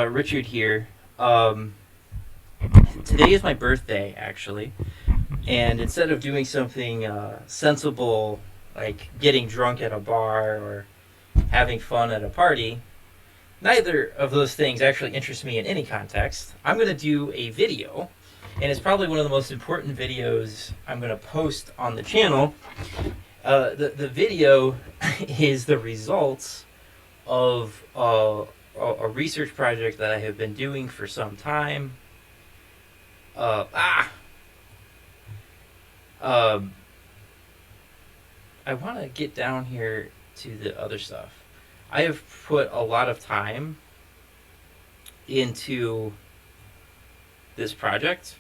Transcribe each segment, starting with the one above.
Richard here. Today is my birthday, actually, and instead of doing something sensible like getting drunk at a bar or having fun at a party, neither of those things actually interest me in any context. I'm going to do a video, and it's probably one of the most important videos I'm going to post on the channel. The video is the results of a research project that I have been doing for some time. Uh, ah, um, I want to get down here to the other stuff. I have put a lot of time into this project,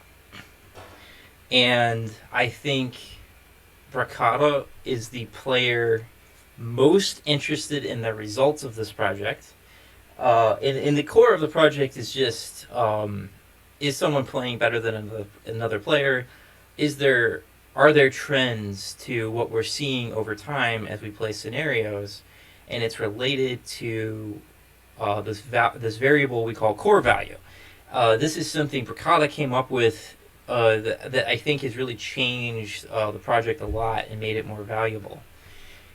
and I think Bracada is the player most interested in the results of this project. In the core of the project is just is someone playing better than another player? Is there Are there trends to what we're seeing over time as we play scenarios? And it's related to this variable we call core value. This is something Bracada came up with that I think has really changed the project a lot and made it more valuable.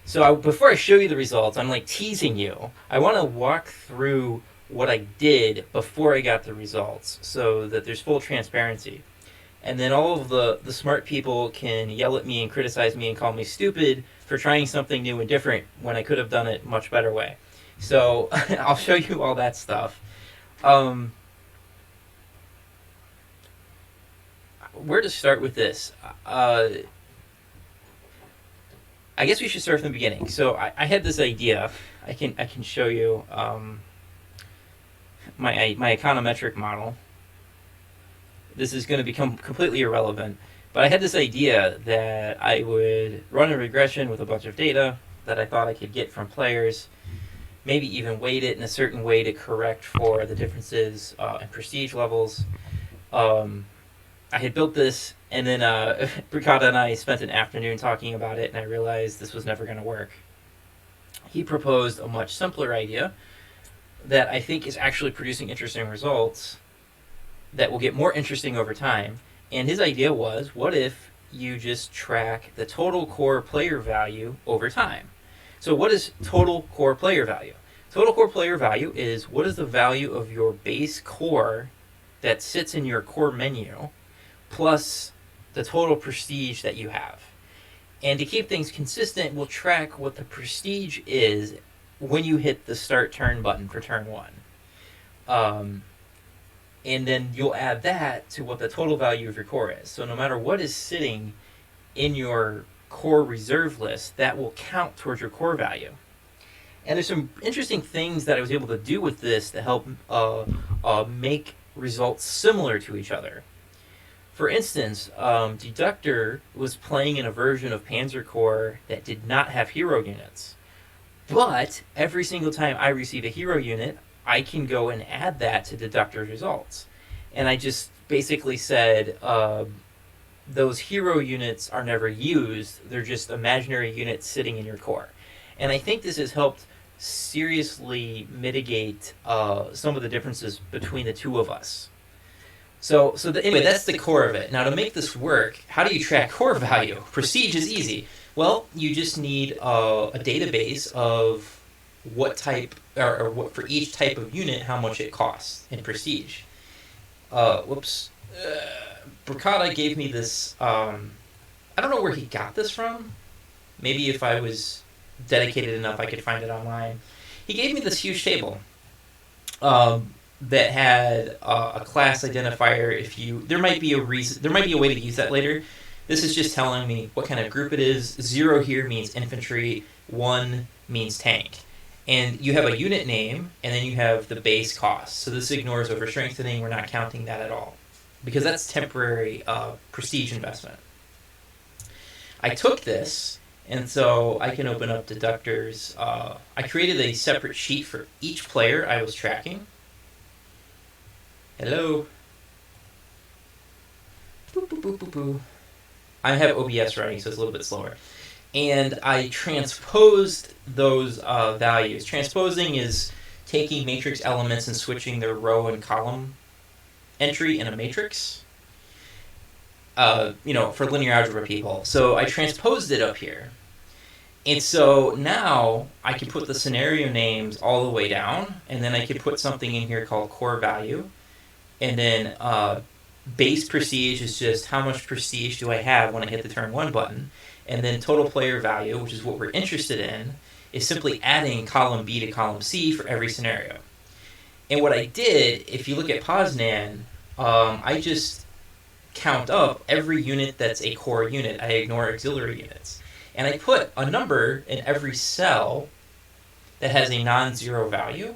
So before I show you the results, I'm like teasing you. I want to walk through what I did before I got the results so that there's full transparency. And then all of the smart people can yell at me and criticize me and call me stupid for trying something new and different when I could have done it a much better way. So I'll show you all that stuff. Where to start with this? I guess we should start from the beginning. So I had this idea. I can show you my econometric model. This is going to become completely irrelevant, but I had this idea that I would run a regression with a bunch of data that I thought I could get from players, maybe even weight it in a certain way to correct for the differences in prestige levels. I had built this, and then Bricada and I spent an afternoon talking about it, and I realized this was never going to work. He proposed a much simpler idea that I think is actually producing interesting results that will get more interesting over time. And his idea was, what if you just track the total core player value over time? So what is total core player value? Total core player value is what is the value of your base core that sits in your core menu plus the total prestige that you have. And to keep things consistent, we'll track what the prestige is when you hit the start turn button for turn one. And then you'll add that to what the total value of your core is. So no matter what is sitting in your core reserve list, that will count towards your core value. And there's some interesting things that I was able to do with this to help make results similar to each other. For instance, Deductor was playing in a version of Panzer Core that did not have hero units. But every single time I receive a hero unit, I can go and add that to Deductor's results. And I just basically said those hero units are never used. They're just imaginary units sitting in your core. And I think this has helped seriously mitigate some of the differences between the two of us. Anyway, that's the core of it. Now, to make this work, how do you track core value? Prestige is easy. Well, you just need a database of what type, or what for each type of unit, how much it costs in prestige. Bricada gave me this, I don't know where he got this from. Maybe if I was dedicated enough, I could find it online. He gave me this huge table that had a class identifier. There might be a way to use that later. This is just telling me what kind of group it is. 0 here means infantry, 1 means tank. And you have a unit name, and then you have the base cost. So this ignores over strengthening. We're not counting that at all, because that's temporary prestige investment. I took this, and so I can open up deductors. I created a separate sheet for each player I was tracking. Hello. Boop, boop, boop, boop, boop. I have OBS running, so it's a little bit slower. And I transposed those values. Transposing is taking matrix elements and switching their row and column entry in a matrix. For linear algebra people. So I transposed it up here. And so now I can put the scenario names all the way down, and then I can put something in here called core value. And then base prestige is just how much prestige do I have when I hit the turn 1 button. And then total player value, which is what we're interested in, is simply adding column B to column C for every scenario. And what I did, if you look at Poznan, I just count up every unit that's a core unit. I ignore auxiliary units. And I put a number in every cell that has a non-zero value.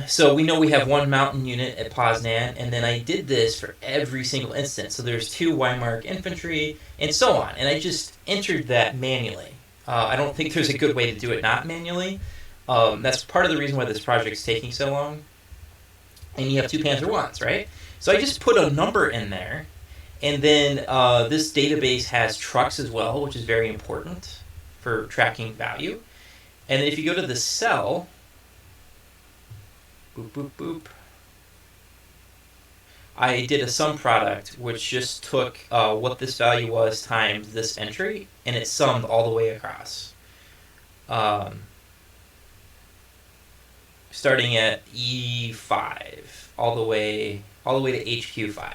So we know we have one mountain unit at Poznan, and then I did this for every single instance. So there's 2 Weimar infantry, and so on. And I just entered that manually. I don't think there's a good way to do it not manually. That's part of the reason why this project's taking so long. And you have 2 Panzer Is, right? So I just put a number in there, and then this database has trucks as well, which is very important for tracking value. And if you go to the cell, boop, boop, boop, I did a sum product, which just took what this value was times this entry, and it summed all the way across. Starting at E5, all the way to HQ5.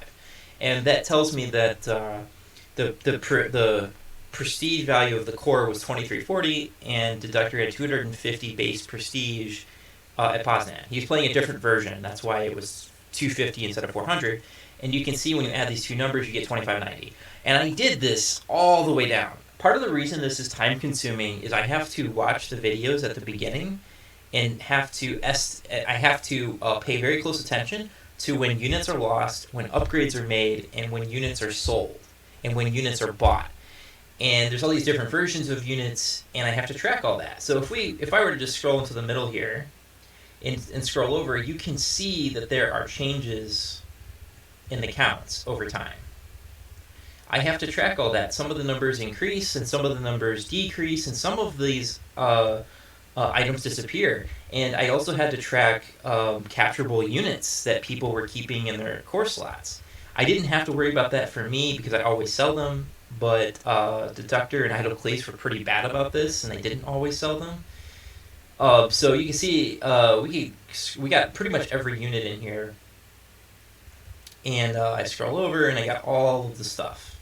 And that tells me that the prestige value of the core was 2340, and Deductor had 250 base prestige at Poznan. He was playing a different version. That's why it was 250 instead of 400. And you can see when you add these 2 numbers, you get 2590. And I did this all the way down. Part of the reason this is time consuming is I have to watch the videos at the beginning and I have to pay very close attention to when units are lost, when upgrades are made, and when units are sold, and when units are bought. And there's all these different versions of units, and I have to track all that. So if I were to just scroll into the middle here and scroll over, you can see that there are changes in the counts over time. I have to track all that. Some of the numbers increase, and some of the numbers decrease, and some of these items disappear. And I also had to track capturable units that people were keeping in their core slots. I didn't have to worry about that for me because I always sell them, but Deductor and Idleclace were pretty bad about this, and they didn't always sell them. So you can see we got pretty much every unit in here. And I scroll over, and I got all of the stuff.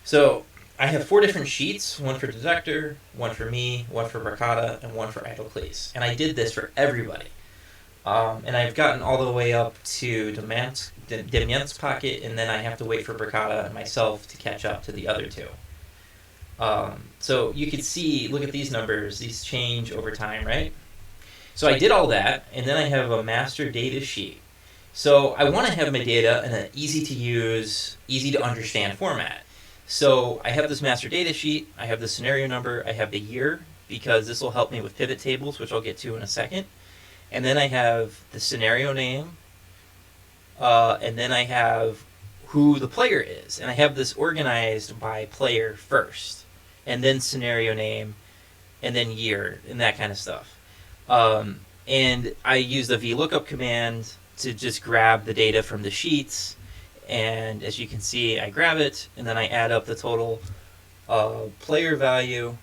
So I have 4 different sheets, one for Deductor, one for me, one for Bracada, and one for Idleclace. And I did this for everybody. And I've gotten all the way up to Demyansk's pocket, and then I have to wait for Bracada and myself to catch up to the other 2. So you can see, look at these numbers, these change over time, right? So I did all that, and then I have a master data sheet. So I want to have my data in an easy to use, easy to understand format. So I have this master data sheet, I have the scenario number, I have the year, because this will help me with pivot tables, which I'll get to in a second. And then I have the scenario name, and then I have who the player is. And I have this organized by player first, and then scenario name, and then year, and that kind of stuff. And I use the VLOOKUP command to just grab the data from the sheets. And as you can see, I grab it, and then I add up the total player value,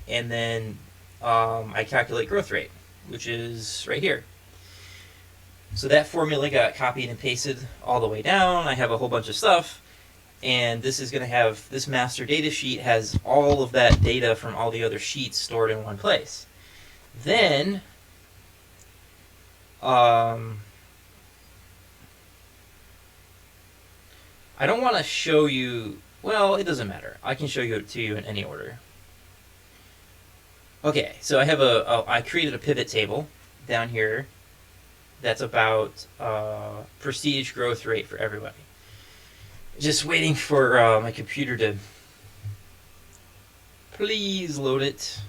and then I calculate growth rate, which is right here. So that formula got copied and pasted all the way down. I have a whole bunch of stuff, and this is going to have, this master data sheet has all of that data from all the other sheets stored in one place. Then, I don't want to show you, well, it doesn't matter. I can show it to you in any order. Okay, so I have I created a pivot table down here that's about prestige growth rate for everybody. Just waiting for my computer to please load it.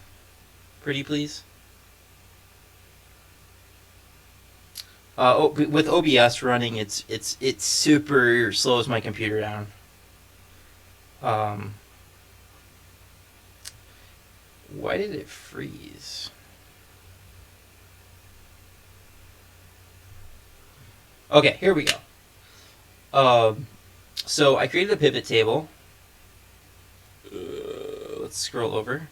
Pretty please. With OBS running, it super slows my computer down. Why did it freeze? Okay, here we go. So I created a pivot table. Let's scroll over.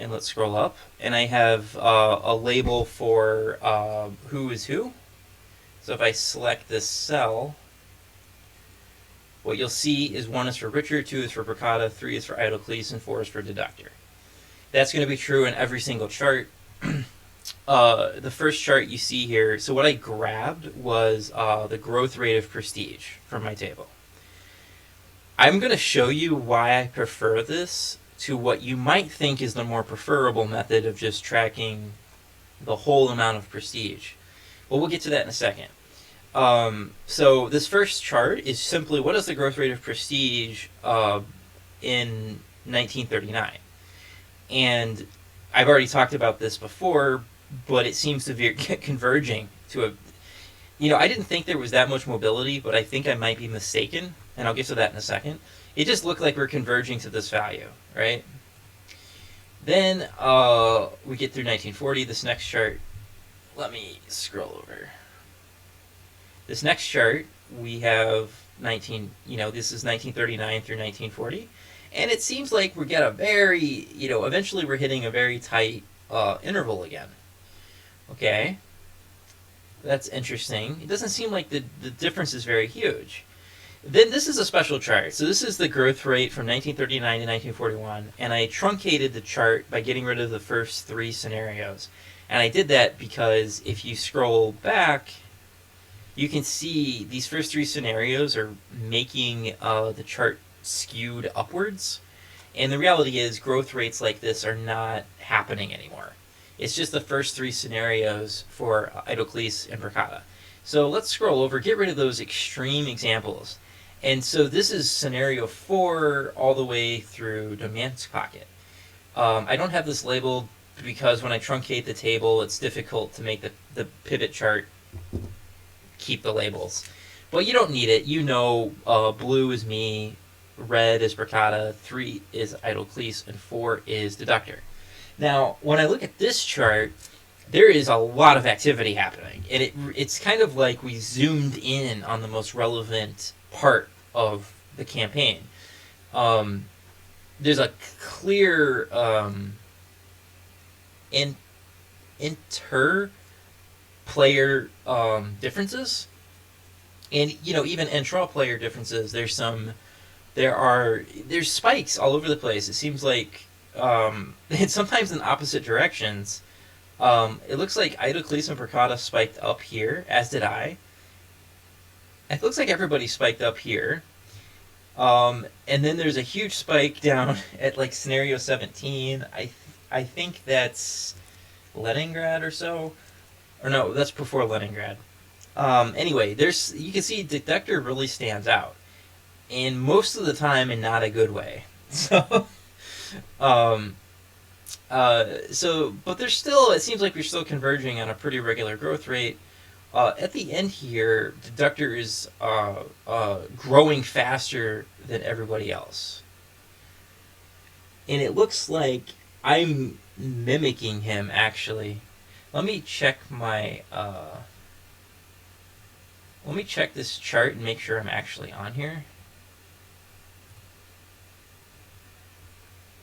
And let's scroll up. And I have a label for who is who. So if I select this cell, what you'll see is 1 is for Richard, 2 is for Bricata, 3 is for Idleclease, and 4 is for Deductor. That's going to be true in every single chart. The first chart you see here, so what I grabbed was the growth rate of prestige from my table. I'm going to show you why I prefer this to what you might think is the more preferable method of just tracking the whole amount of prestige. Well, we'll get to that in a second. So this first chart is simply what is the growth rate of prestige in 1939. And I've already talked about this before, but it seems to be converging to a... I didn't think there was that much mobility, but I think I might be mistaken, and I'll get to that in a second. It just looked like we're converging to this value, right? Then we get through 1940. This next chart, let me scroll over. This next chart, we have this is 1939 through 1940. And it seems like we get a very, eventually we're hitting a very tight interval again. Okay. That's interesting. It doesn't seem like the difference is very huge. Then this is a special chart. So this is the growth rate from 1939 to 1941. And I truncated the chart by getting rid of the first 3 scenarios. And I did that because if you scroll back, you can see these first 3 scenarios are making the chart skewed upwards. And the reality is growth rates like this are not happening anymore. It's just the first 3 scenarios for Idleclease and Bricata. So let's scroll over, get rid of those extreme examples. And so this is scenario 4 all the way through Demanc's pocket. I don't have this labeled because when I truncate the table, it's difficult to make the pivot chart keep the labels. But you don't need it. Blue is me, red is Bricata, 3 is Idleclease, and 4 is Deductor. Now, when I look at this chart, there is a lot of activity happening. And it's kind of like we zoomed in on the most relevant part of the campaign. There's a clear inter-player differences. And, even intra-player differences. There's spikes all over the place. It seems like it's sometimes in opposite directions. It looks like Idleclease and Bricata spiked up here, as did I. It looks like everybody spiked up here. And then there's a huge spike down at like scenario 17. I think that's Leningrad or so. Or no, that's before Leningrad. Anyway, you can see Deductor really stands out. And most of the time in not a good way. So, but there's still, it seems like we're still converging on a pretty regular growth rate. At the end here, Deductor is growing faster than everybody else. And it looks like I'm mimicking him, actually. Let me check this chart and make sure I'm actually on here.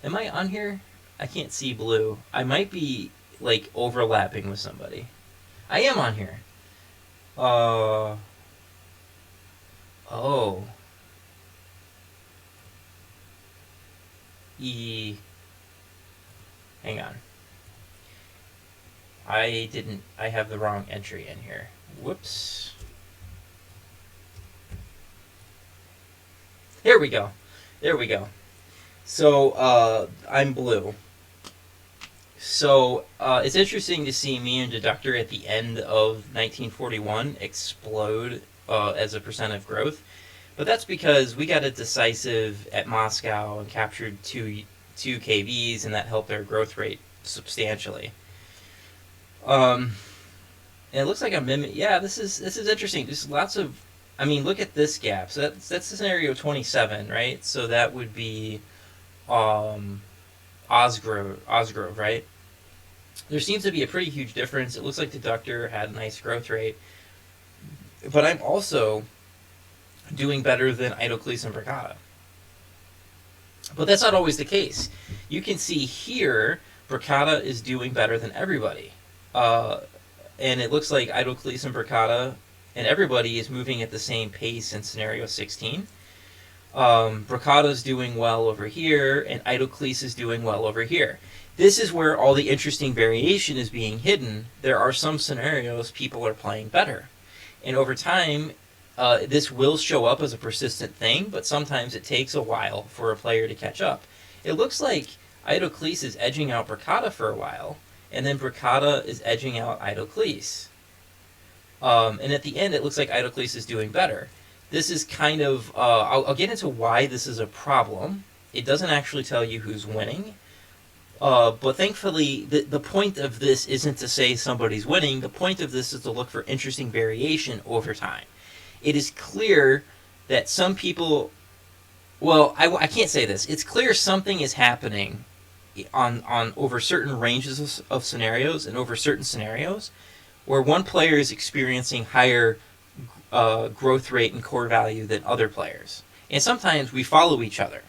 Am I on here? I can't see blue. I might be, like, overlapping with somebody. I am on here. Oh. Hang on. I have the wrong entry in here. Whoops. There we go. So, I'm blue. So, it's interesting to see me and Deductor at the end of 1941 explode as a percent of growth. But that's because we got a Decisive at Moscow and captured two KVs, and that helped our growth rate substantially. And it looks like I'm mimicking... Yeah, this is interesting. There's lots of... I mean, look at this gap. So that's scenario 27, right? So that would be Osgrove, right? There seems to be a pretty huge difference. It looks like Deductor had a nice growth rate. but I'm also doing better than Idocles and Bricata. But that's not always the case. You can see here, Bricata is doing better than everybody. And it looks like Idocles and Bricata and everybody is moving at the same pace in scenario 16. Bricata's doing well over here, and Idocles is doing well over here. This is where all the interesting variation is being hidden. There are some scenarios people are playing better. And over time, this will show up as a persistent thing, but sometimes it takes a while for a player to catch up. It looks like Idocles is edging out Bricata for a while, and then Bricata is edging out Idocles. And at the end, it looks like Idocles is doing better. This is kind of... I'll get into why this is a problem. It doesn't actually tell you who's winning. But thankfully, the point of this isn't to say somebody's winning. The point of this is to look for interesting variation over time. It is clear that some people... Well, I can't say this. It's clear something is happening on over certain ranges of scenarios and over certain scenarios where one player is experiencing higher growth rate and core value than other players. And sometimes we follow each other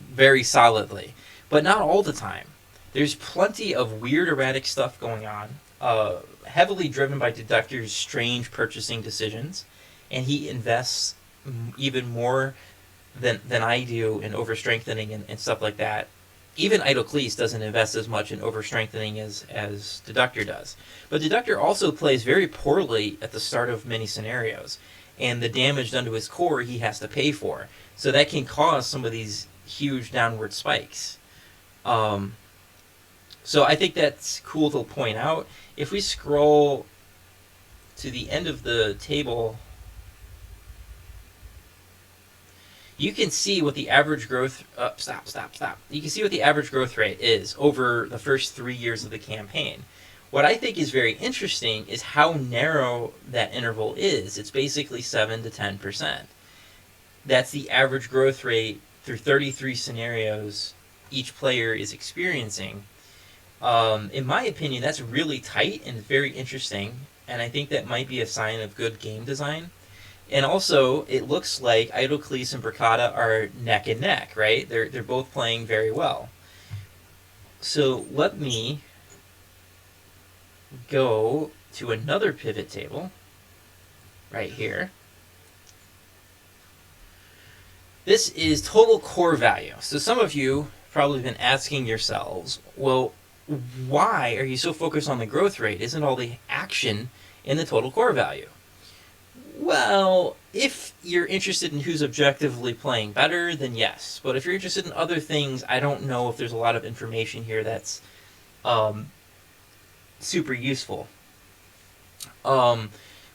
very solidly, but not all the time. There's plenty of weird, erratic stuff going on, heavily driven by Deductor's strange purchasing decisions, and he invests even more than I do in overstrengthening and stuff like that. Even Idocles doesn't invest as much in overstrengthening as Deductor does. But Deductor also plays very poorly at the start of many scenarios, and the damage done to his core he has to pay for. So that can cause some of these huge downward spikes. So I think that's cool to point out. If we scroll to the end of the table, you can see what the average growth... stop. You can see what the average growth rate is over the first 3 years of the campaign. What I think is very interesting is how narrow that interval is. It's basically 7 to 10%. That's the average growth rate through 33 scenarios each player is experiencing. In my opinion, that's really tight and very interesting, and I think that might be a sign of good game design. And also, it looks like Idocles and Bricata are neck and neck, right? They're both playing very well. So let me go to another pivot table right here. This is total core value. So some of you probably been asking yourselves, well, why are you so focused on the growth rate? Isn't all the action in the total core value? Well, if you're interested in who's objectively playing better, then yes. But if you're interested in other things, I don't know if there's a lot of information here that's super useful. But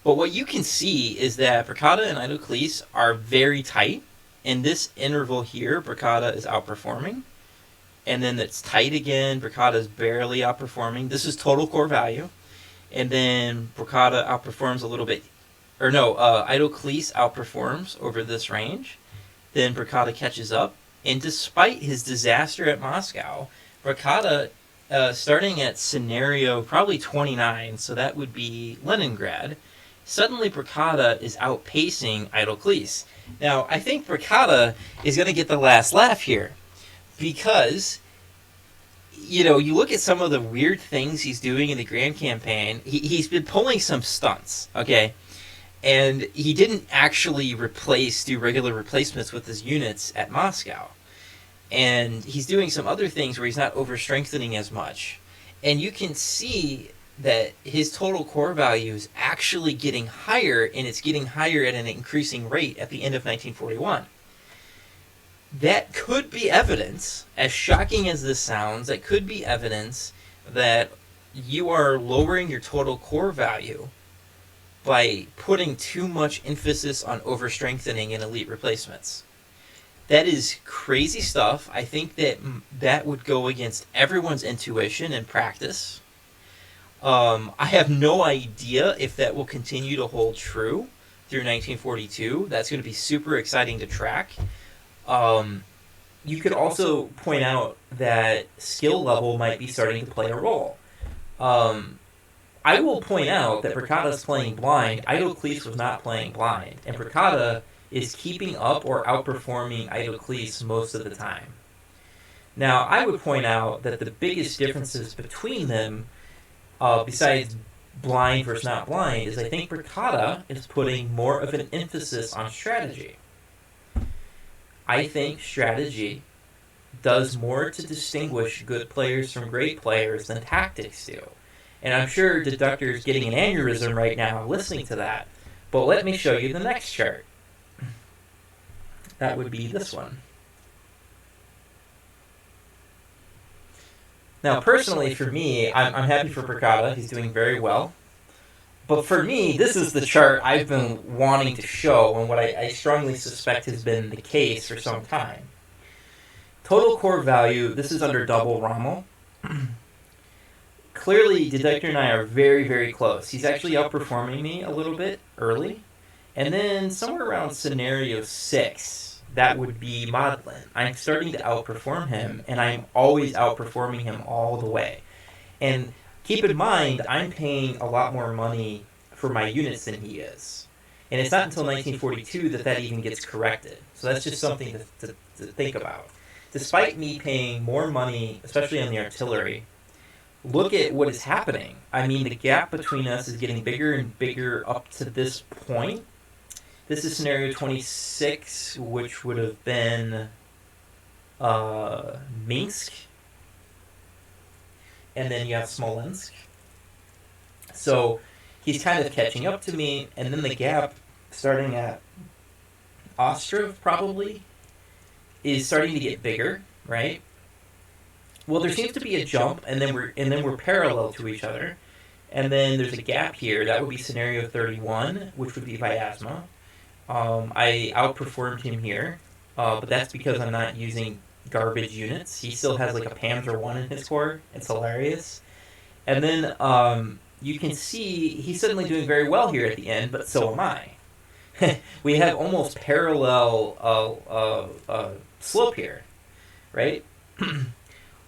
what you can see is that Bricata and Idocles are very tight. In this interval here, Bricata is outperforming. And then it's tight again. Bricata is barely outperforming. This is total core value. And then Bricata outperforms a little bit. Or no, Idocles outperforms over this range. Then Bricata catches up. And despite his disaster at Moscow, Bricata, starting at scenario probably 29, so that would be Leningrad, suddenly Bricata is outpacing Idocles. Now, I think Bricata is going to get the last laugh here. Because, you look at some of the weird things he's doing in the Grand Campaign. He's been pulling some stunts, okay? And he didn't actually do regular replacements with his units at Moscow. And he's doing some other things where he's not overstrengthening as much. And you can see that his total core value is actually getting higher, and it's getting higher at an increasing rate at the end of 1941. That could be evidence, as shocking as this sounds, that could be evidence that you are lowering your total core value by putting too much emphasis on overstrengthening and elite replacements. That is crazy stuff. I think that would go against everyone's intuition and practice. I have no idea if that will continue to hold true through 1942. That's going to be super exciting to track. You could also point out that skill level might be starting to play a role. I will point out that Bricada's playing blind, Idleclease was not playing blind, and Bricada is keeping up or outperforming Idleclease most of the time. Now, I would point out that the biggest differences between them, besides blind versus not blind, is I think Bricada is putting more of an emphasis on strategy. I think strategy does more to distinguish good players from great players than tactics do. And I'm sure Deductor is getting an aneurysm right now listening to that. But let me show you the next chart. That would be this one. Now, personally, for me, I'm happy for Bricada. He's doing very well. But for me, this is the chart I've been wanting to show, and what I strongly suspect has been the case for some time. Total core value, this is under double Rommel. Clearly, Deductor and I are very, very close. He's actually outperforming me a little bit early. And then somewhere around scenario 6, that would be Maudlin. I'm starting to outperform him, and I'm always outperforming him all the way. And keep in mind, I'm paying a lot more money for my units than he is. And it's not until 1942 that even gets corrected. So that's just something to think about. Despite me paying more money, especially on the artillery, look at what is happening. I mean, the gap between us is getting bigger and bigger up to this point. This is scenario 26, which would have been Minsk. And then you have Smolensk. So he's kind of catching up to me, and then the gap starting at Ostrov probably is starting to get bigger, right? Well, there seems to be a jump, and then we're parallel to each other, and then there's a gap here. That would be scenario 31, which would be Vyazma. I outperformed him here, but that's because I'm not using garbage units. He still has like a Panzer 1 in his core. It's hilarious. And then you can see he's suddenly doing very well here at the end, but so am I. We have almost parallel slope here, right?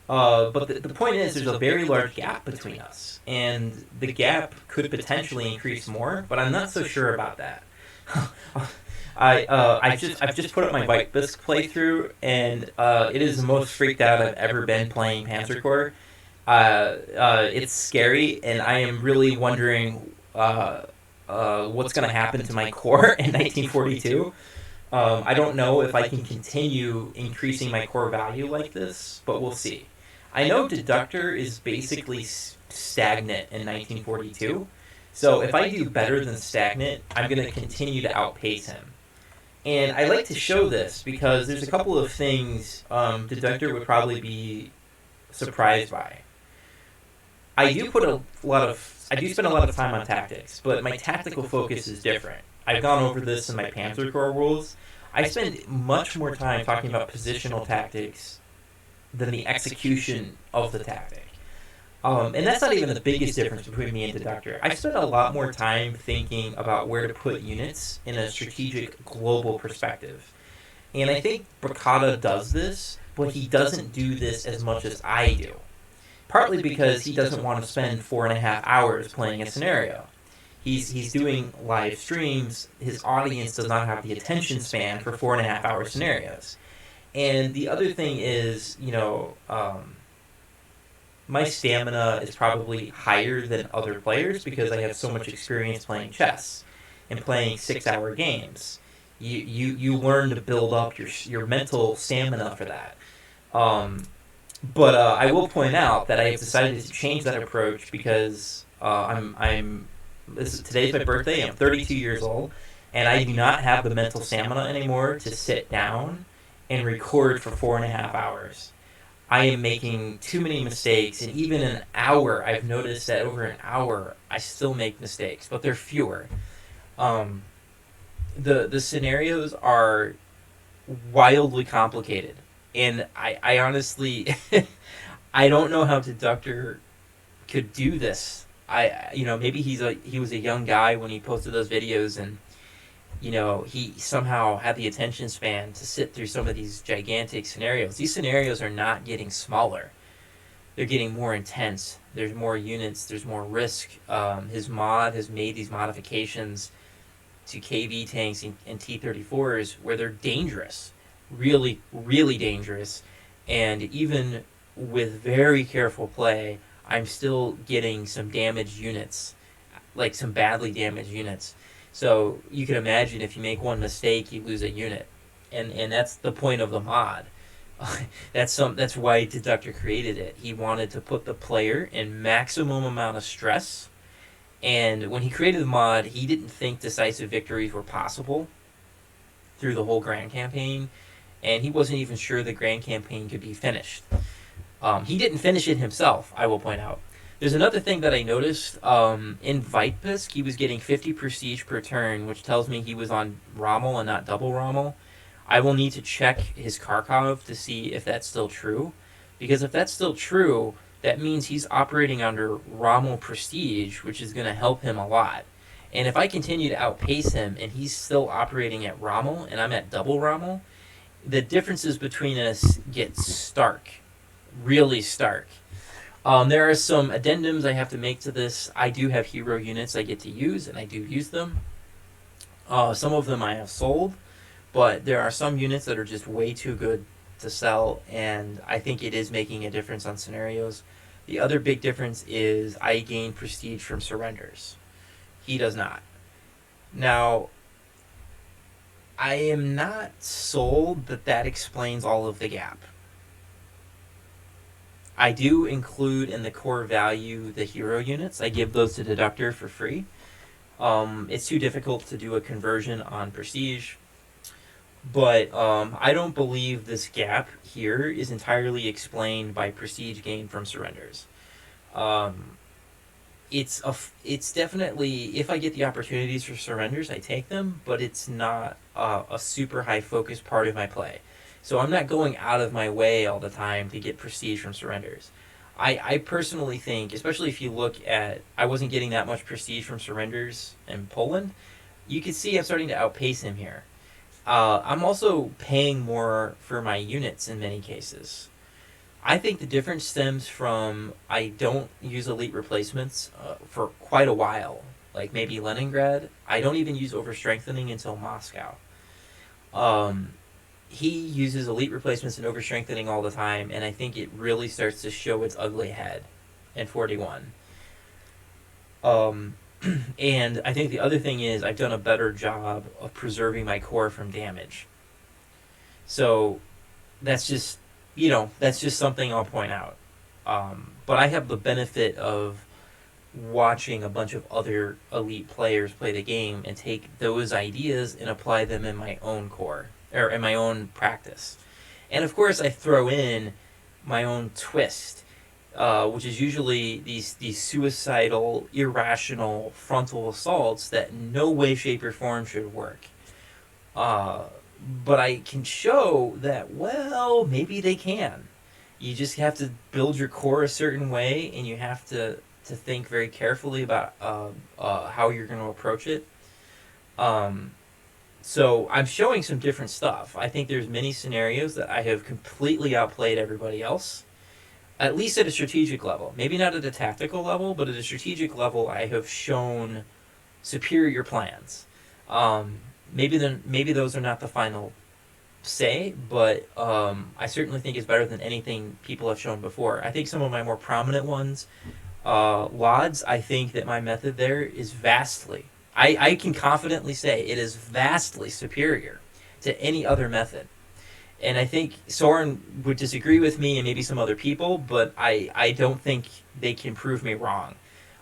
But the point is there's a very large gap between us, and the gap could potentially increase more, but I'm not so sure about that. I've just put up my White Bisque playthrough, and it is the most freaked out I've ever been playing Panzer Corps. It's scary, and I am really wondering what's going to happen to my core in 1942. I don't know if I can continue increasing my core value like this, but we'll see. I know Deductor is basically stagnant in 1942, so if I do better than stagnant, I'm going to continue to outpace him. And I like to show this because there's a couple of things Deductor would probably be surprised by. I do spend a lot of time on tactics, but my tactical focus is different. I've gone over this in my Panzer Corps rules. I spend much more time talking about positional tactics than the execution of the tactic. And that's not even the biggest difference between me and Deductor. I spend a lot more time thinking about where to put units in a strategic global perspective. And I think Bricada does this, but he doesn't do this as much as I do. Partly because he doesn't want to spend 4.5 hours playing a scenario. He's doing live streams. His audience does not have the attention span for 4.5 hour scenarios. And the other thing is, my stamina is probably higher than other players because I have so much experience playing chess and playing 6-hour games. You learn to build up your mental stamina for that. But I will point out that I have decided to change that approach because today's my birthday. I'm 32 years old, and I do not have the mental stamina anymore to sit down and record for 4.5 hours. I am making too many mistakes, and even an hour, I've noticed that over an hour, I still make mistakes, but they're fewer. The scenarios are wildly complicated, and I honestly, I don't know how Deductor could do this. Maybe he was a young guy when he posted those videos, and he somehow had the attention span to sit through some of these gigantic scenarios. These scenarios are not getting smaller; they're getting more intense there's more units, there's more risk. His mod has made these modifications to KV tanks and T-34s where they're dangerous, really, really dangerous. And even with very careful play, I'm still getting some damaged units, like some badly damaged units. So you can imagine if you make one mistake, you lose a unit, and that's the point of the mod. That's why Deductor created it. He wanted to put the player in maximum amount of stress. And when he created the mod, he didn't think decisive victories were possible through the whole Grand Campaign, and he wasn't even sure the Grand Campaign could be finished. He didn't finish it himself, I will point out. There's another thing that I noticed. In Vitebsk, he was getting 50 prestige per turn, which tells me he was on Rommel and not double Rommel. I will need to check his Kharkov to see if that's still true. Because if that's still true, that means he's operating under Rommel Prestige, which is going to help him a lot. And if I continue to outpace him and he's still operating at Rommel and I'm at double Rommel, the differences between us get stark. Really stark. There are some addendums I have to make to this. I do have hero units I get to use, and I do use them. Some of them I have sold, but there are some units that are just way too good to sell, and I think it is making a difference on scenarios. The other big difference is I gain prestige from surrenders. He does not. Now, I am not sold that that explains all of the gap. I do include in the core value the hero units. I give those to Deductor for free. It's too difficult to do a conversion on prestige. But I don't believe this gap here is entirely explained by prestige gain from surrenders. It's definitely, if I get the opportunities for surrenders, I take them, but it's not a super high focus part of my play. So I'm not going out of my way all the time to get prestige from surrenders. I personally think, especially if you look at, I wasn't getting that much prestige from surrenders in Poland, you can see I'm starting to outpace him here. I'm also paying more for my units in many cases. I think the difference stems from I don't use elite replacements for quite a while, like maybe Leningrad. I don't even use overstrengthening until Moscow. He uses elite replacements and overstrengthening all the time, and I think it really starts to show its ugly head in 41. And I think the other thing is I've done a better job of preserving my core from damage. So that's just, that's just something I'll point out. But I have the benefit of watching a bunch of other elite players play the game and take those ideas and apply them in my own core, or in my own practice. And of course I throw in my own twist, which is usually these suicidal, irrational frontal assaults that in no way, shape, or form should work. But I can show that, well, maybe they can. You just have to build your core a certain way, and you have to think very carefully about how you're going to approach it. So I'm showing some different stuff. I think there's many scenarios that I have completely outplayed everybody else, at least at a strategic level. Maybe not at a tactical level, but at a strategic level, I have shown superior plans. Maybe those are not the final say, but I certainly think it's better than anything people have shown before. I think some of my more prominent ones, Lods, I think that my method there is vastly, I can confidently say it is vastly superior to any other method. And I think Soren would disagree with me and maybe some other people, but I don't think they can prove me wrong.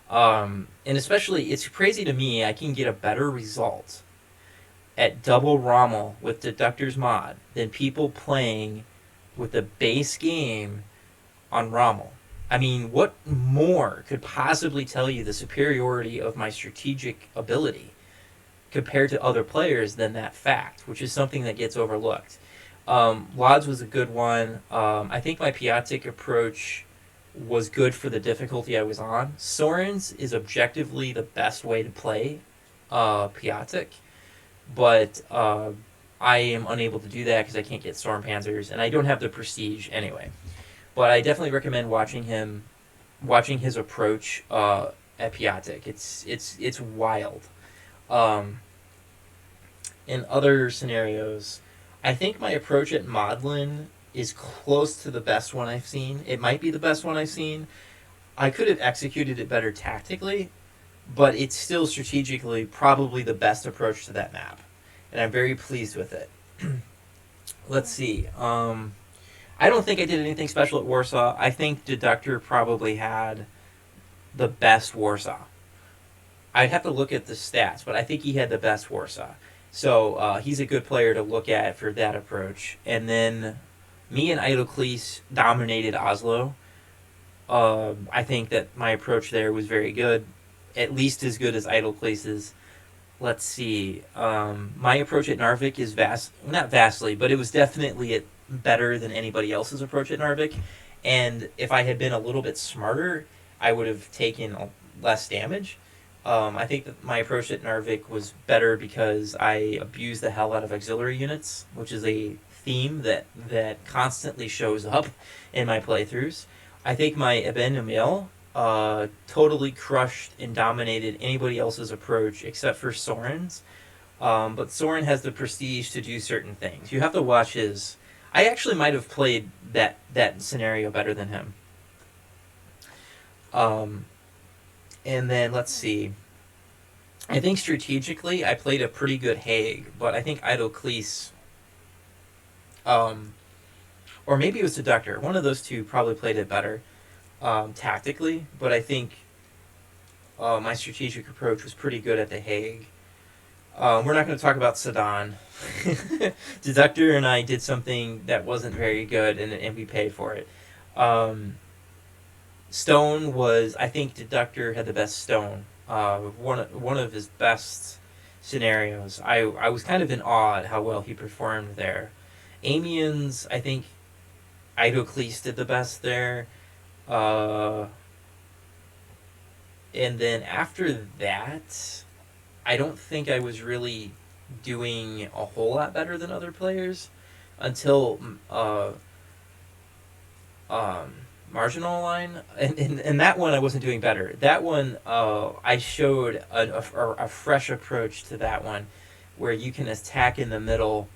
And especially, it's crazy to me, I can get a better result at double Rommel with Deductor's mod than people playing with the base game on Rommel. I mean, what more could possibly tell you the superiority of my strategic ability compared to other players than that fact, which is something that gets overlooked. Lodz was a good one. I think my Piatic approach was good for the difficulty I was on. Soren's is objectively the best way to play Piatic, but I am unable to do that because I can't get Storm Panzers, and I don't have the prestige anyway. But I definitely recommend watching him watching his approach at Piatek. It's wild. Um, in other scenarios, I think my approach at Maudlin is close to the best one I've seen. It might be the best one I've seen. I could have executed it better tactically, but it's still strategically probably the best approach to that map, and I'm very pleased with it. Let's see. I don't think I did anything special at Warsaw. I think Deductor probably had the best Warsaw. I'd have to look at the stats, but I think he had the best Warsaw. So he's a good player to look at for that approach. And then me and Idocles dominated Oslo. I think that my approach there was very good, at least as good as Idocles's. Let's see. My approach at Narvik is not vastly, but it was definitely better than anybody else's approach at Narvik. And if I had been a little bit smarter, I would have taken less damage. I think that my approach at Narvik was better because I abused the hell out of auxiliary units, which is a theme that constantly shows up in my playthroughs. I think my Eben Emil totally crushed and dominated anybody else's approach except for Soren's. But Soren has the prestige to do certain things. You have to watch his. I actually might have played that scenario better than him. And then let's see. I think strategically I played a pretty good Hague, but I think Idocles, or maybe it was Deductor. One of those two probably played it better tactically, but I think my strategic approach was pretty good at the Hague. We're not going to talk about Sedan. Deductor and I did something that wasn't very good, and we paid for it. Stone was, I think Deductor had the best Stone. One of his best scenarios. I was kind of in awe at how well he performed there. Amiens, I think Idocles did the best there. And then after that, I don't think I was really doing a whole lot better than other players until Marginal Line, and that one I wasn't doing better. That one I showed a fresh approach to that one, where you can attack in the middle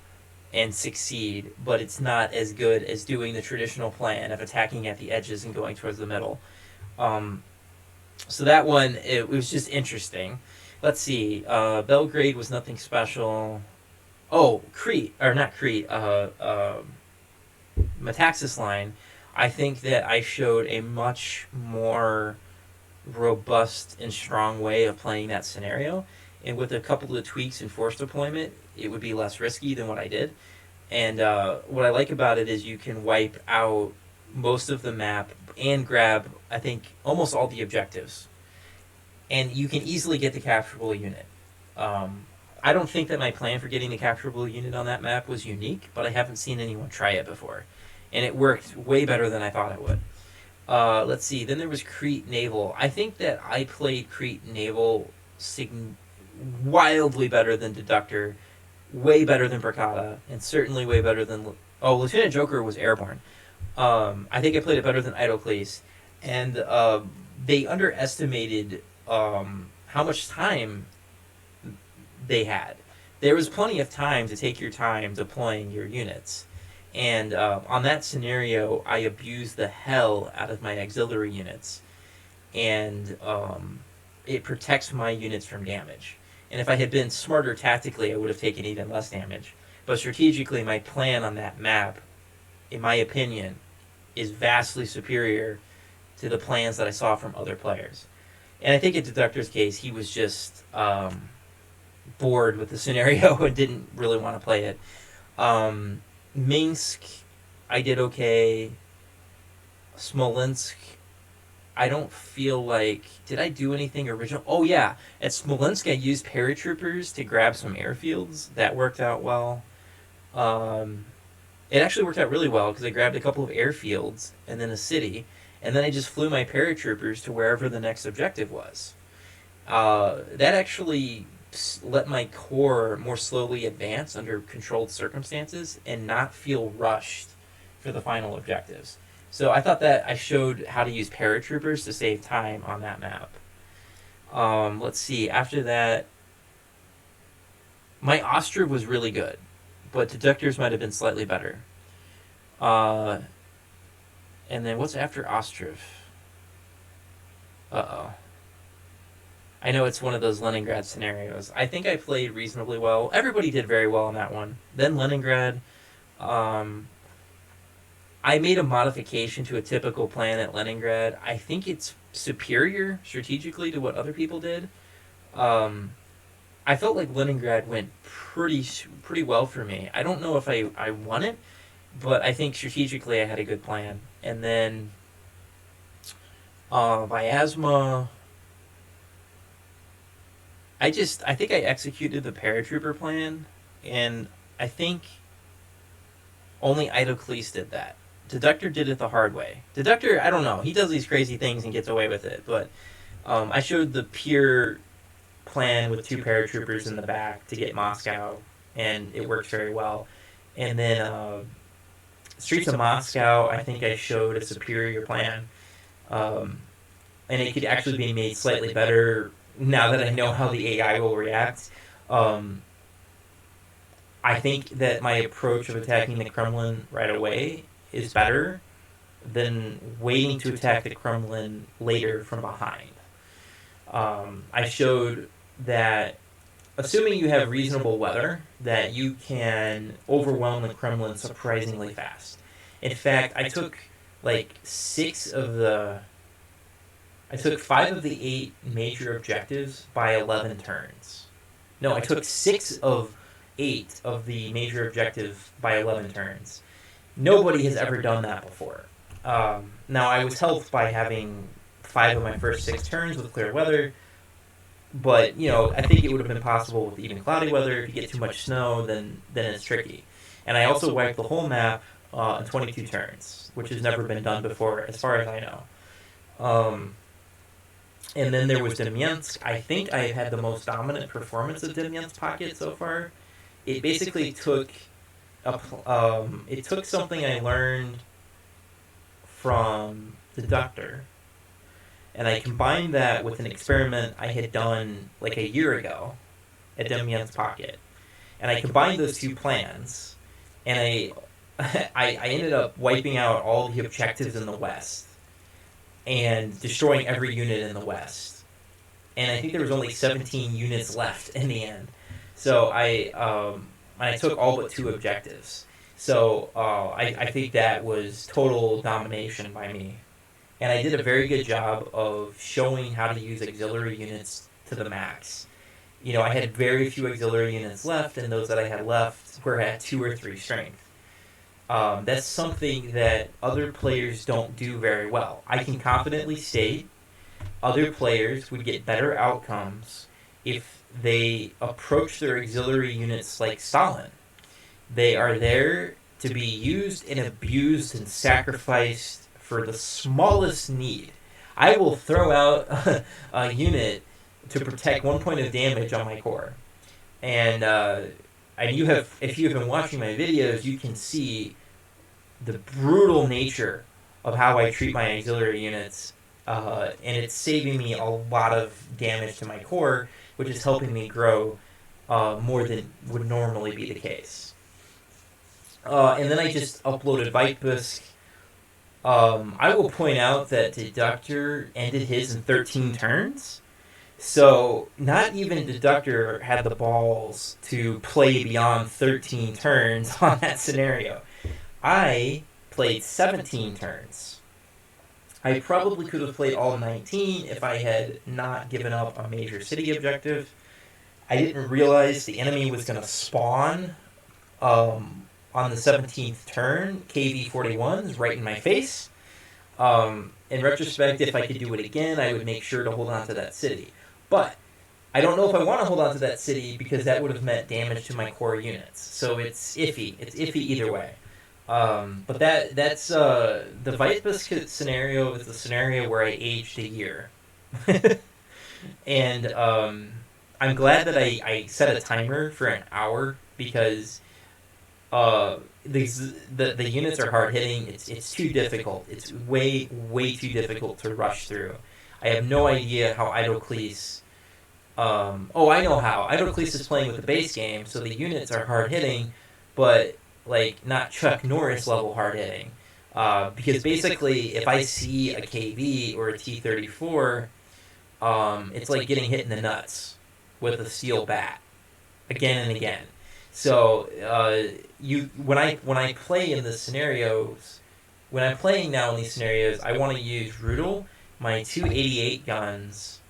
and succeed, but it's not as good as doing the traditional plan of attacking at the edges and going towards the middle. So that one, it was just interesting. Let's see. Belgrade was nothing special. Oh, Crete, or not Crete. Metaxas Line. I think that I showed a much more robust and strong way of playing that scenario. And with a couple of tweaks in force deployment, it would be less risky than what I did. And what I like about it is you can wipe out most of the map and grab, I think, almost all the objectives. And you can easily get the capturable unit. I don't think that my plan for getting the capturable unit on that map was unique, but I haven't seen anyone try it before. And it worked way better than I thought it would. Let's see. Then there was Crete Naval. I think that I played Crete Naval wildly better than Deductor, way better than Bracada, and certainly way better than... Oh, Lieutenant Joker was airborne. I think I played it better than Idocles. And they underestimated how much time they had. There was plenty of time to take your time deploying your units. And on that scenario, I abused the hell out of my auxiliary units. And it protects my units from damage. And if I had been smarter tactically, I would have taken even less damage. But strategically, my plan on that map, in my opinion, is vastly superior to the plans that I saw from other players. And I think in Deductor's case, he was just bored with the scenario and didn't really want to play it. Minsk, I did okay. Smolensk, I don't feel like... Did I do anything original? Oh, yeah. At Smolensk, I used paratroopers to grab some airfields. That worked out well. It actually worked out really well because I grabbed a couple of airfields and then a city, and then I just flew my paratroopers to wherever the next objective was. That actually let my corps more slowly advance under controlled circumstances and not feel rushed for the final objectives. So I thought that I showed how to use paratroopers to save time on that map. Let's see. After that, my Ostrov was really good, but Deductors might have been slightly better. Uh, and then what's after Ostrov? Uh-oh. I know it's one of those Leningrad scenarios. I think I played reasonably well. Everybody did very well on that one. Then Leningrad. Um, I made a modification to a typical plan at Leningrad. I think it's superior strategically to what other people did. Um, I felt like Leningrad went pretty well for me. I don't know if I won it, but I think strategically I had a good plan. And then Vyazma, I think I executed the paratrooper plan, and I think only Idocles did that. Deductor did it the hard way. Deductor, I don't know. He does these crazy things and gets away with it, but I showed the pure plan with 2 paratroopers in the back to get Moscow, and it worked very well. And then Streets of Moscow, I think I showed a superior plan, and it could actually be made slightly better now that I know how the AI will react. I think that my approach of attacking the Kremlin right away is better than waiting to attack the Kremlin later from behind. I showed that assuming you have reasonable weather, that you can overwhelm the Kremlin surprisingly fast. In fact, I took like 5 of the 8 major objectives by 11 turns. No, I took 6 of 8 of the major objectives by 11 turns. Nobody has ever done that before. Now, I was helped by having 5 of my first 6 turns with clear weather, but, I think it would have been possible with even cloudy weather. If you get too much snow, then it's tricky. And I also wiped the whole map in 22 turns, which has never been done before, as far as I know. And then there was Demyansk. I think I had the most dominant performance of Demyansk Pocket so far. It basically took something I learned from Deductor, and I combined that with an experiment I had done like a year ago at Demyansk Pocket. And I combined those 2 plans, and I ended up wiping out all the objectives in the west and destroying every unit in the west. And I think there was only 17 units left in the end. So I took all but 2 objectives. So I think that was total domination by me. And I did a very good job of showing how to use auxiliary units to the max. I had very few auxiliary units left, and those that I had left were at 2 or 3 strength. That's something that other players don't do very well. I can confidently state other players would get better outcomes if they approach their auxiliary units like Stalin. They are there to be used and abused and sacrificed for the smallest need. I will throw out a unit to protect 1 point of damage on my core. And if you have been watching my videos, you can see the brutal nature of how I treat my auxiliary units, and it's saving me a lot of damage to my core, which is helping me grow more than would normally be the case. And then I just uploaded Vitebusk. I will point out that Deductor ended his in 13 turns. So not even Deductor had the balls to play beyond 13 turns on that scenario. I played 17 turns. I probably could have played all 19 if I had not given up a major city objective. I didn't realize the enemy was going to spawn on the 17th turn, KV-41s, right in my face. In retrospect, if I could do it again, I would make sure to hold on to that city. But I don't know if I want to hold on to that city because that would have meant damage to my core units. So it's iffy. It's iffy either way. But that's the Vitebusk scenario is the scenario where I aged a year. And I'm glad that I set a timer for an hour because the units are hard hitting. It's too difficult. It's way too difficult to rush through. I have no idea how Idoclese. Oh, I know how. Idoclese is playing with the base game, so the units are hard hitting, but like not Chuck Norris level hard hitting. Because basically, if I see a KV or a T-34, it's like getting hit in the nuts with a steel bat again and again. So when I play in the scenarios, when I'm playing now in these scenarios, I want to use Rudel, my 288 guns,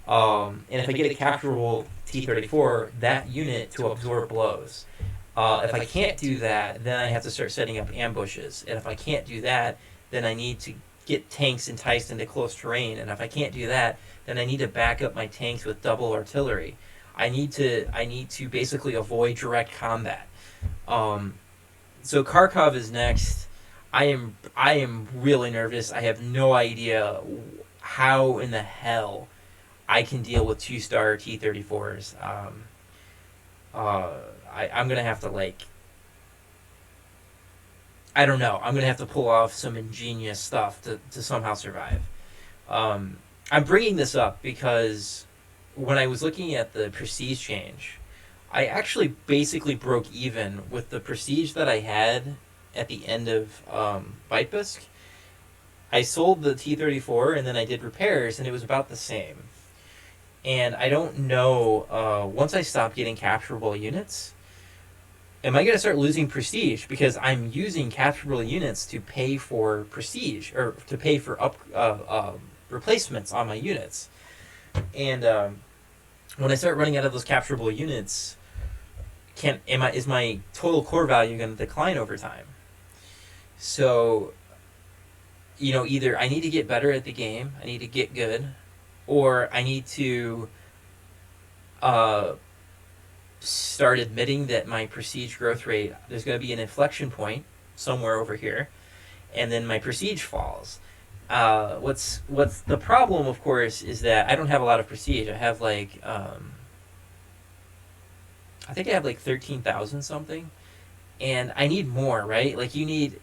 and if I get a capturable T-34, that unit to absorb blows. If I can't do that, then I have to start setting up ambushes. And if I can't do that, then I need to get tanks enticed into close terrain. And if I can't do that, then I need to back up my tanks with double artillery. I need to basically avoid direct combat. So Kharkov is next. I am really nervous. I have no idea how in the hell I can deal with 2-star T-34s. I'm gonna have to I don't know. I'm gonna have to pull off some ingenious stuff to somehow survive. I'm bringing this up because when I was looking at the prestige change, I actually basically broke even with the prestige that I had at the end of Vitebisk. I sold the T-34 and then I did repairs, and it was about the same. And I don't know, once I stop getting capturable units, am I going to start losing prestige? Because I'm using capturable units to pay for prestige, or to pay for replacements on my units. And when I start running out of those capturable units, is my total core value going to decline over time? So, either I need to get better at the game, I need to get good, or I need to start admitting that my prestige growth rate, there's going to be an inflection point somewhere over here, and then my prestige falls. What's the problem, of course, is that I don't have a lot of prestige. I have I think I have 13,000 something, and I need more, right?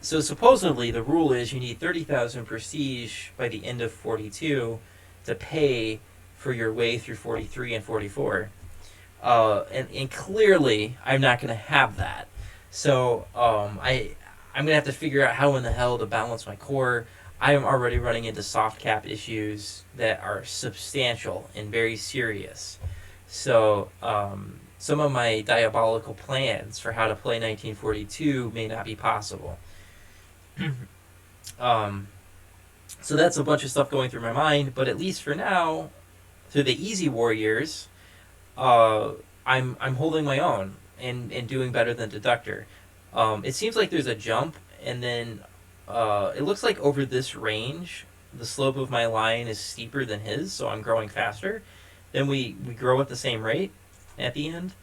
So supposedly the rule is you need 30,000 prestige by the end of 42 to pay for your way through 43 and 44. And clearly I'm not going to have that. So I'm going to have to figure out how in the hell to balance my core. I am already running into soft cap issues that are substantial and very serious. So some of my diabolical plans for how to play 1942 may not be possible. So that's a bunch of stuff going through my mind, but at least for now, through the easy war years, I'm holding my own and doing better than Deductor. It seems like there's a jump, and then it looks like over this range, the slope of my line is steeper than his, so I'm growing faster. Then we grow at the same rate at the end.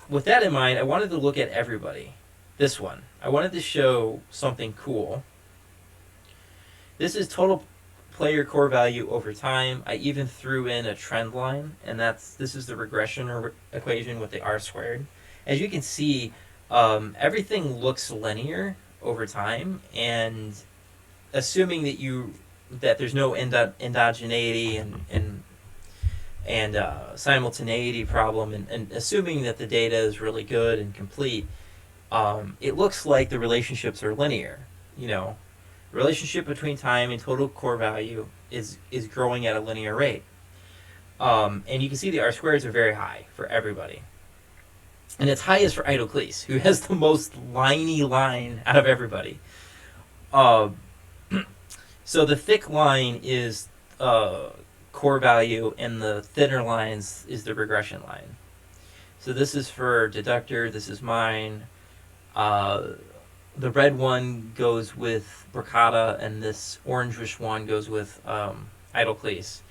With that in mind, I wanted to look at everybody. This one. I wanted to show something cool. This is total player core value over time. I even threw in a trend line, and this is the regression equation with the R squared. As you can see, everything looks linear over time, and assuming that there's no endogeneity and simultaneity problem, and assuming that the data is really good and complete, it looks like the relationships are linear. Relationship between time and total core value is growing at a linear rate. And you can see the R squareds are very high for everybody. And it's highest for Idoclese, who has the most liney line out of everybody. So the thick line is core value, and the thinner lines is the regression line. So this is for Deductor, this is mine. The red one goes with Bricata, and this orangish one goes with Idoclese.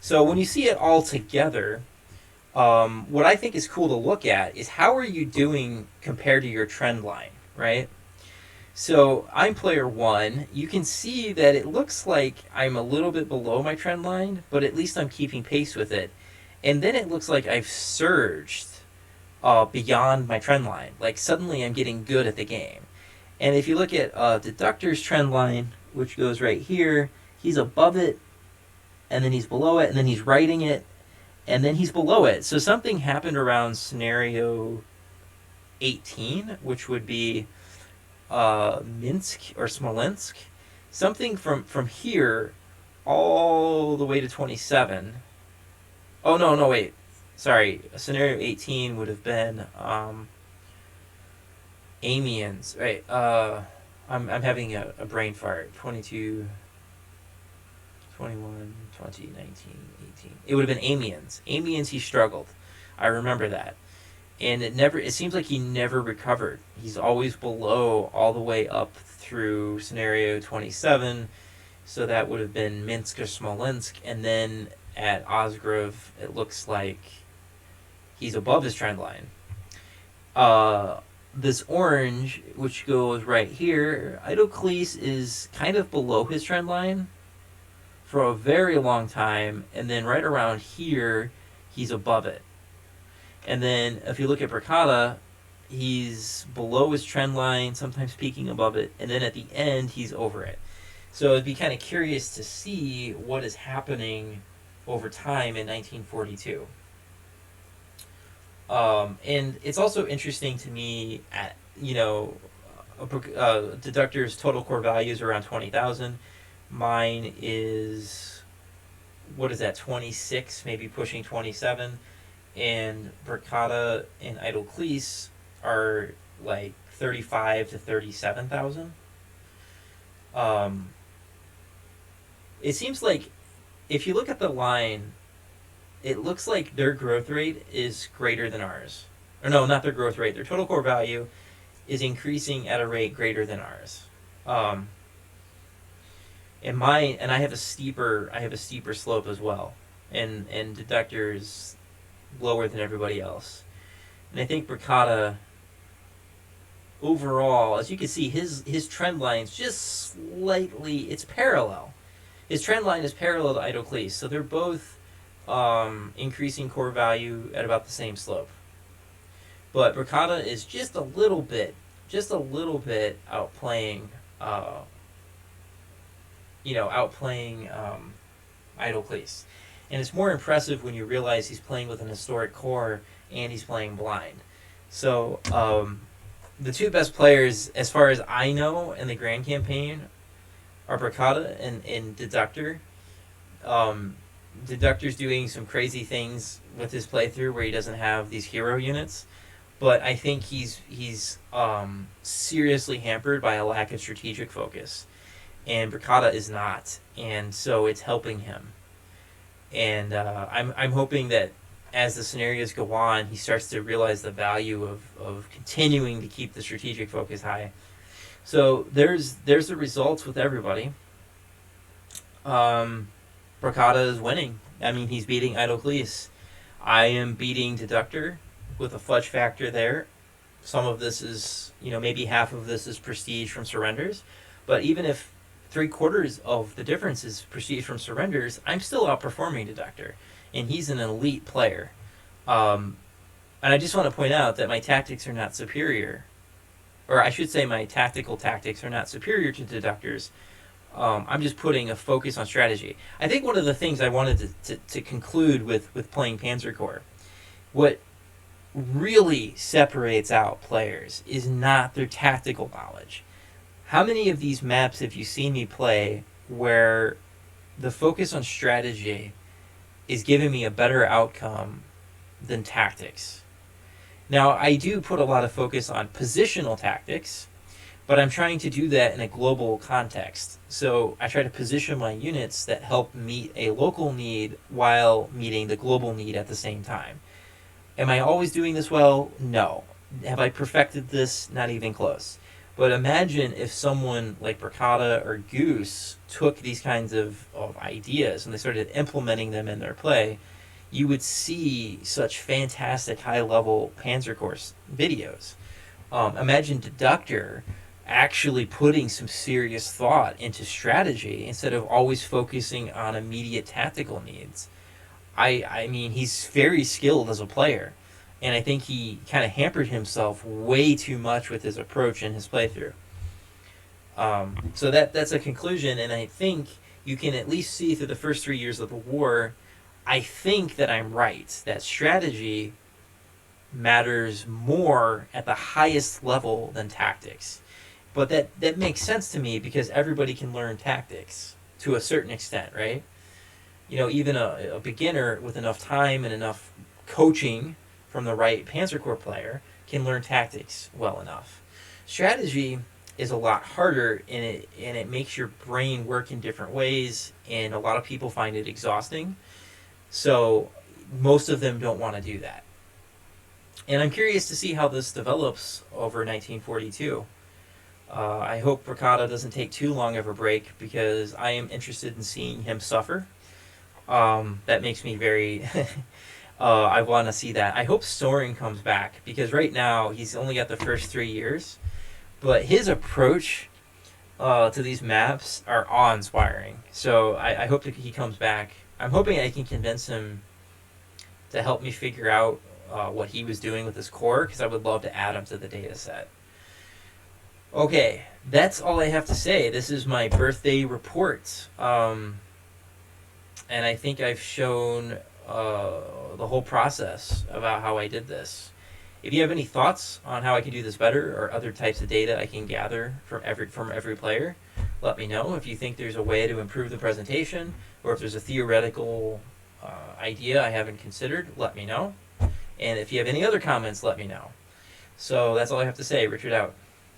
So when you see it all together, what I think is cool to look at is how are you doing compared to your trend line, right? So I'm player 1. You can see that it looks like I'm a little bit below my trend line, but at least I'm keeping pace with it. And then it looks like I've surged beyond my trend line. Like suddenly I'm getting good at the game. And if you look at Deductor's trend line, which goes right here, he's above it, and then he's below it, and then he's writing it, and then he's below it. So something happened around scenario 18, which would be Minsk or Smolensk. Something from here all the way to 27. Oh, no, wait. Sorry. Scenario 18 would have been Amiens. Right. I'm having a brain fart. 22, 21, 20, 19, 18. It would have been Amiens. Amiens, he struggled. I remember that. And it seems like he never recovered. He's always below all the way up through scenario 27. So that would have been Minsk or Smolensk. And then at Osgrove, it looks like he's above his trend line. This orange, which goes right here, Idocles is kind of below his trend line for a very long time, and then right around here, he's above it. And then if you look at Bricata, he's below his trend line, sometimes peaking above it, and then at the end, he's over it. So it'd be kind of curious to see what is happening over time in 1942. And it's also interesting to me at, Deductor's total core value is around 20,000. Mine is, what is that, 26, maybe pushing 27. And Bricata and Idocles are like 35 to 37,000. It seems like if you look at the line, it looks like their growth rate is greater than ours. Or no, not their growth rate. Their total core value is increasing at a rate greater than ours. And I have a steeper slope as well. And Deductor is lower than everybody else. And I think Bricata overall, as you can see, his trend line's just slightly, it's parallel. His trend line is parallel to Idocles, so they're both increasing core value at about the same slope. But Bricata is just a little bit outplaying Idocles. And it's more impressive when you realize he's playing with an historic core and he's playing blind. So the two best players, as far as I know, in the Grand Campaign are Bricata and Deductor. Deductor's doing some crazy things with his playthrough where he doesn't have these hero units, but I think he's seriously hampered by a lack of strategic focus, and Bricata is not, and so it's helping him. And I'm hoping that as the scenarios go on, he starts to realize the value of continuing to keep the strategic focus high. So there's the results with everybody. Bricata is winning. I mean, he's beating Idocles. I am beating Deductor with a fudge factor there. Some of this is, maybe half of this is prestige from surrenders. But even if 3/4 of the difference is prestige from surrenders, I'm still outperforming Deductor. And he's an elite player. And I just want to point out that my tactics are not superior. Or I should say my tactical tactics are not superior to Deductor's. I'm just putting a focus on strategy. I think one of the things I wanted to conclude with playing Panzer Corps, what really separates out players is not their tactical knowledge. How many of these maps have you seen me play where the focus on strategy is giving me a better outcome than tactics? Now, I do put a lot of focus on positional tactics, but I'm trying to do that in a global context. So I try to position my units that help meet a local need while meeting the global need at the same time. Am I always doing this well? No. Have I perfected this? Not even close. But imagine if someone like Bricata or Goose took these kinds of ideas and they started implementing them in their play, you would see such fantastic high-level Panzer Corps videos. Imagine Deductor actually putting some serious thought into strategy instead of always focusing on immediate tactical needs. I mean, he's very skilled as a player. And I think he kind of hampered himself way too much with his approach in his playthrough. So that's a conclusion, and I think you can at least see through the first 3 years of the war, I think that I'm right, that strategy matters more at the highest level than tactics. But that makes sense to me because everybody can learn tactics to a certain extent, right? Even a beginner with enough time and enough coaching from the right Panzer Corps player can learn tactics well enough. Strategy is a lot harder, and it makes your brain work in different ways, and a lot of people find it exhausting. So most of them don't want to do that. And I'm curious to see how this develops over 1942. I hope Ricotta doesn't take too long of a break because I am interested in seeing him suffer. That makes me very... I want to see that. I hope Soren comes back because right now he's only got the first 3 years. But his approach to these maps are awe-inspiring. So I hope that he comes back. I'm hoping I can convince him to help me figure out what he was doing with his core, because I would love to add him to the data set. Okay, that's all I have to say. This is my birthday report. And I think I've shown the whole process about how I did this. If you have any thoughts on how I can do this better or other types of data I can gather from every player, let me know. If you think there's a way to improve the presentation, or if there's a theoretical idea I haven't considered, let me know. And if you have any other comments, let me know. So that's all I have to say. Richard out.